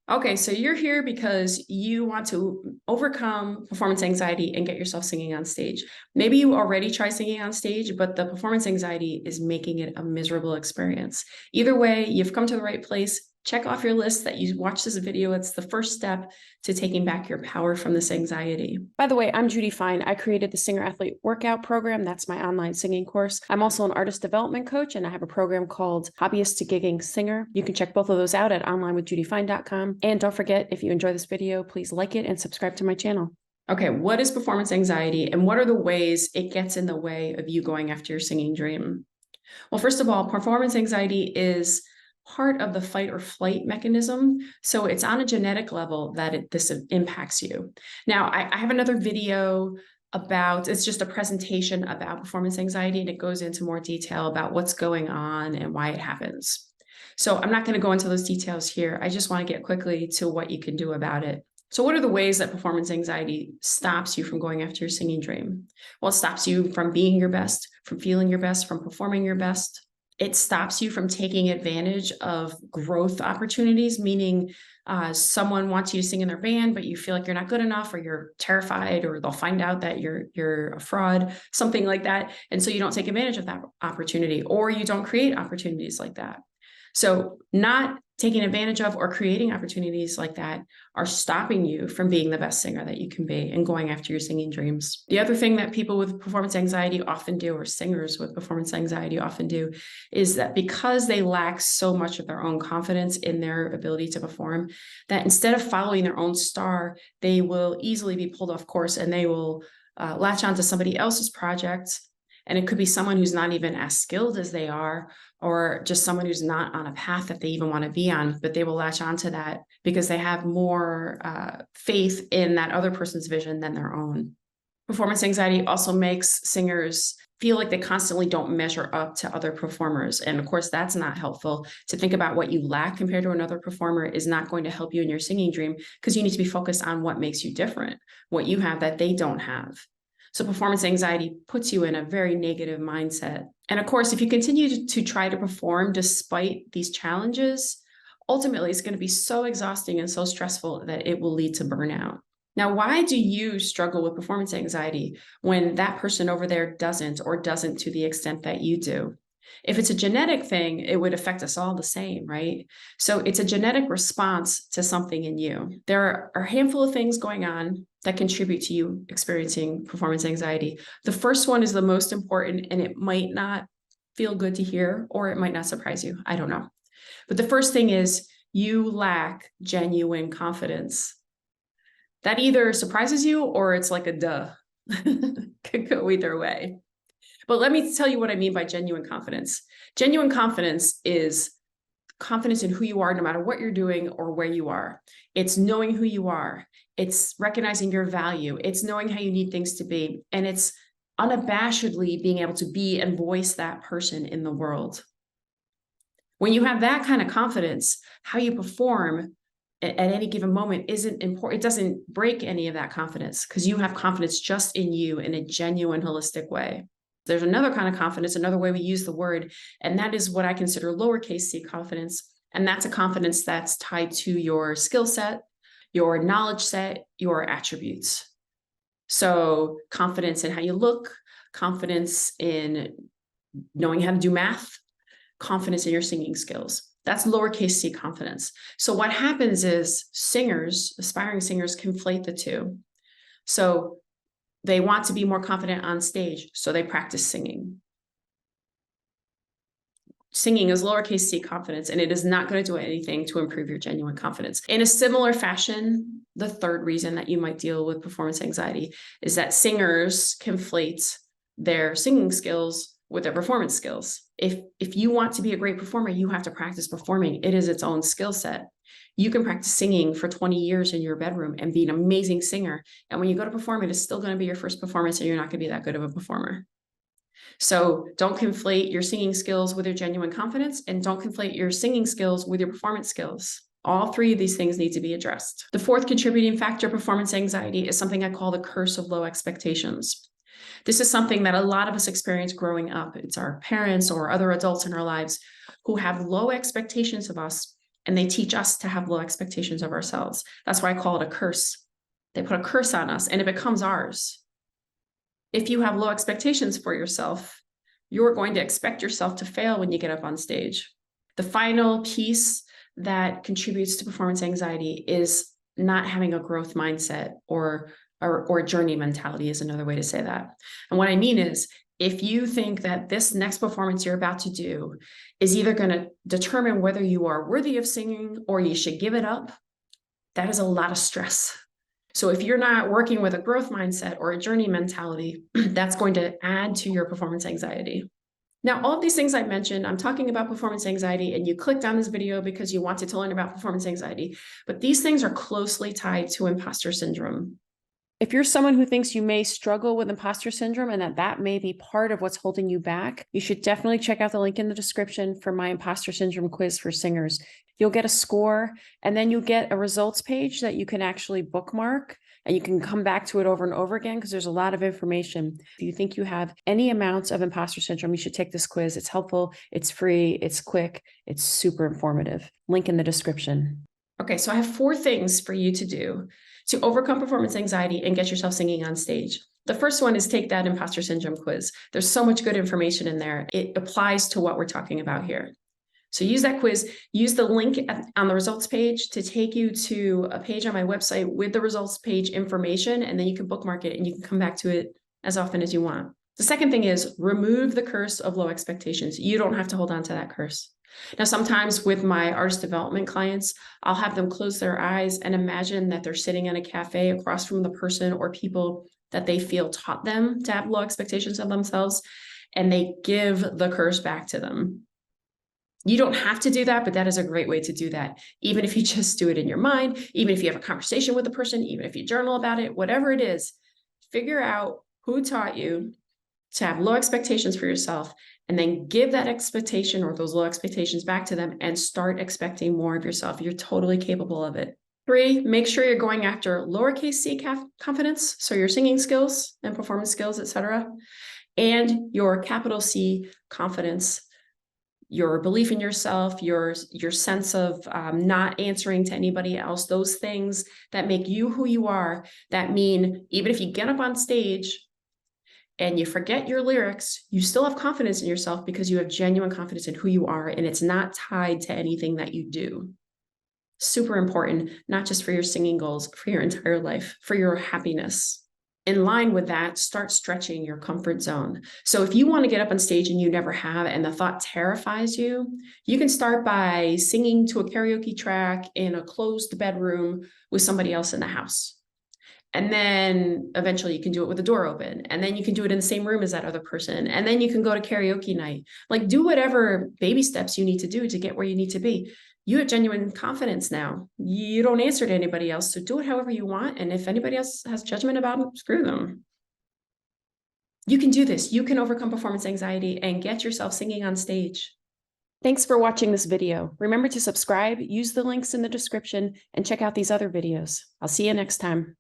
Okay, so you're here because you want to overcome performance anxiety and get yourself singing on stage. Maybe you already try singing on stage, but the performance anxiety is making it a miserable experience. Either way, you've come to the right place. Check off your list that you watch this video. It's the first step to taking back your power from this anxiety. By the way, I'm Judy Fine. I created the Singer Athlete Workout Program. That's my online singing course. I'm also an artist development coach, and I have a program called Hobbyist to Gigging Singer. You can check both of those out at onlinewithjudyfine.com. And don't forget, if you enjoy this video, please like it and subscribe to my channel. Okay, what is performance anxiety and what are the ways it gets in the way of you going after your singing dream? Well, first of all, performance anxiety is part of the fight or flight mechanism. So it's on a genetic level that this impacts you. Now, I have another video about, it's just a presentation about performance anxiety, and it goes into more detail about what's going on and why it happens. So I'm not going to go into those details here. I just want to get quickly to what you can do about it. So what are the ways that performance anxiety stops you from going after your singing dream? Well, it stops you from being your best, from feeling your best, from performing your best. It stops you from taking advantage of growth opportunities, meaning someone wants you to sing in their band, but you feel like you're not good enough, or you're terrified, or they'll find out that you're a fraud, something like that. And so you don't take advantage of that opportunity, or you don't create opportunities like that. So not taking advantage of or creating opportunities like that are stopping you from being the best singer that you can be and going after your singing dreams. The other thing that people with performance anxiety often do, or singers with performance anxiety often do, is that because they lack so much of their own confidence in their ability to perform, that instead of following their own star, they will easily be pulled off course, and they will latch onto somebody else's project. And it could be someone who's not even as skilled as they are, or just someone who's not on a path that they even want to be on, but they will latch onto that because they have more faith in that other person's vision than their own. Performance anxiety also makes singers feel like they constantly don't measure up to other performers. And of course, that's not helpful. To think about what you lack compared to another performer is not going to help you in your singing dream, because you need to be focused on what makes you different, what you have that they don't have. So performance anxiety puts you in a very negative mindset. And of course, if you continue to try to perform despite these challenges, ultimately it's going to be so exhausting and so stressful that it will lead to burnout. Now, why do you struggle with performance anxiety when that person over there doesn't, or doesn't to the extent that you do? If it's a genetic thing, it would affect us all the same, right? So it's a genetic response to something in you. There are a handful of things going on that contribute to you experiencing performance anxiety. The first one is the most important, and it might not feel good to hear, or it might not surprise you. I don't know. But the first thing is you lack genuine confidence. That either surprises you or it's like a duh. Could go either way. But let me tell you what I mean by genuine confidence. Genuine confidence is confidence in who you are, no matter what you're doing or where you are. It's knowing who you are. It's recognizing your value. It's knowing how you need things to be. And it's unabashedly being able to be and voice that person in the world. When you have that kind of confidence, how you perform at any given moment isn't important. It doesn't break any of that confidence, because you have confidence just in you in a genuine, holistic way. There's another kind of confidence, another way we use the word, and that is what I consider lowercase c confidence. And that's a confidence that's tied to your skill set, your knowledge set, your attributes. So confidence in how you look, confidence in knowing how to do math, confidence in your singing skills. That's lowercase c confidence. So what happens is singers, aspiring singers, conflate the two. So they want to be more confident on stage, so they practice singing. Singing is lowercase c confidence, and it is not going to do anything to improve your genuine confidence. In a similar fashion, the third reason that you might deal with performance anxiety is that singers conflate their singing skills with their performance skills. If you want to be a great performer, you have to practice performing. It is its own skill set. You can practice singing for 20 years in your bedroom and be an amazing singer. And when you go to perform, it is still going to be your first performance, and you're not going to be that good of a performer. So don't conflate your singing skills with your genuine confidence, and don't conflate your singing skills with your performance skills. All three of these things need to be addressed. The fourth contributing factor of performance anxiety is something I call the curse of low expectations. This is something that a lot of us experience growing up. It's our parents or other adults in our lives who have low expectations of us, and they teach us to have low expectations of ourselves. That's why I call it a curse. They put a curse on us and it becomes ours. If you have low expectations for yourself, you're going to expect yourself to fail when you get up on stage. The final piece that contributes to performance anxiety is not having a growth mindset or journey mentality is another way to say that. And what I mean is, if you think that this next performance you're about to do is either going to determine whether you are worthy of singing or you should give it up, that is a lot of stress. So if you're not working with a growth mindset or a journey mentality, that's going to add to your performance anxiety. Now, all of these things I mentioned, I'm talking about performance anxiety, and you clicked on this video because you wanted to learn about performance anxiety, but these things are closely tied to imposter syndrome. If you're someone who thinks you may struggle with imposter syndrome and that may be part of what's holding you back, you should definitely check out the link in the description for my imposter syndrome quiz for singers. You'll get a score, and then you'll get a results page that you can actually bookmark, and you can come back to it over and over again because there's a lot of information. If you think you have any amounts of imposter syndrome, you should take this quiz. It's helpful, it's free, it's quick, it's super informative. Link in the description. Okay, so I have 4 things for you to do to overcome performance anxiety and get yourself singing on stage. The first one is take that imposter syndrome quiz. There's so much good information in there. It applies to what we're talking about here. So use that quiz, use the link on the results page to take you to a page on my website with the results page information, and then you can bookmark it and you can come back to it as often as you want. The second thing is remove the curse of low expectations. You don't have to hold on to that curse. Now, sometimes with my artist development clients, I'll have them close their eyes and imagine that they're sitting in a cafe across from the person or people that they feel taught them to have low expectations of themselves, and they give the curse back to them. You don't have to do that, but that is a great way to do that. Even if you just do it in your mind, even if you have a conversation with the person, even if you journal about it, whatever it is, figure out who taught you to have low expectations for yourself, and then give that expectation or those low expectations back to them and start expecting more of yourself. You're totally capable of it. 3, make sure you're going after lowercase c confidence, so your singing skills and performance skills, etc., and your capital C confidence, your belief in yourself, your sense of not answering to anybody else, those things that make you who you are, that mean even if you get up on stage and you forget your lyrics, you still have confidence in yourself because you have genuine confidence in who you are, and it's not tied to anything that you do. Super important, not just for your singing goals, for your entire life, for your happiness. In line with that, start stretching your comfort zone. So if you want to get up on stage and you never have, and the thought terrifies you, you can start by singing to a karaoke track in a closed bedroom with somebody else in the house. And then eventually you can do it with the door open. And then you can do it in the same room as that other person. And then you can go to karaoke night. Like, do whatever baby steps you need to do to get where you need to be. You have genuine confidence now. You don't answer to anybody else. So do it however you want. And if anybody else has judgment about them, screw them. You can do this. You can overcome performance anxiety and get yourself singing on stage. Thanks for watching this video. Remember to subscribe, use the links in the description, and check out these other videos. I'll see you next time.